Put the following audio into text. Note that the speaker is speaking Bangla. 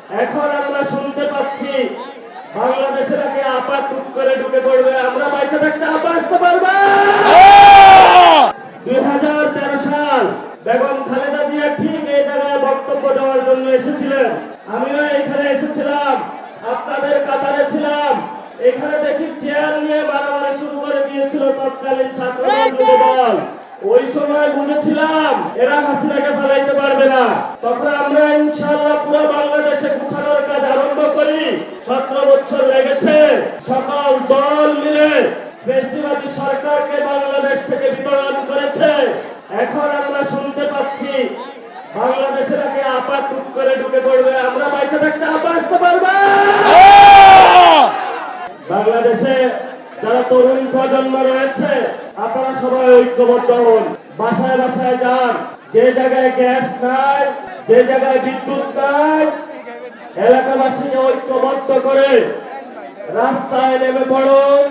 এখন আমরা শুনতে পাচ্ছি বাংলাদেশের আগে আপা টুক করে ঢুকে পড়বে, আমরা বাইচে থাকতে আপা আসতে পারবো। 2013 সাল বেগম খালেদা জিয়া ঠিক এই জায়গায় বক্তব্য দেওয়ার জন্য এসেছিলেন, আমিও এখানে এসেছিলাম, আপনাদের কাতারে ছিলাম। এখানে দেখি চেয়ার নিয়ে মারামারি শুরু করে দিয়েছিল তৎকালীন ছাত্র দল। ওই সময় বুঝেছিলাম এরা হাসিনাকে ফেলাইতে পারবে না। তখন আমরা ইনশাআল্লাহ পুরো বাংলাদেশে গুছানোর কাজ আরম্ভ করি। 17 বছর লেগেছে, সকল দল মিলে ফ্যাসিবাদী সরকারকে বাংলাদেশ থেকে বিতাড়ন করেছে। এখন আমরা শুনতে পাচ্ছি বাংলাদেশের আগে আপা টুক করে ঢুকে পড়বে, আমরা বাইচে থাকতে আপা আসতে পারবো। বাংলাদেশে যারা তরুণ প্রজন্ম রয়েছে, আপনারা সবাই ঐক্যবদ্ধ হন, বাসায় বাসায় যান। যে জায়গায় গ্যাস নাই, যে জায়গায় বিদ্যুৎ নাই, এলাকাবাসীকে ঐক্যবদ্ধ করে রাস্তায় নেমে পড়ুন।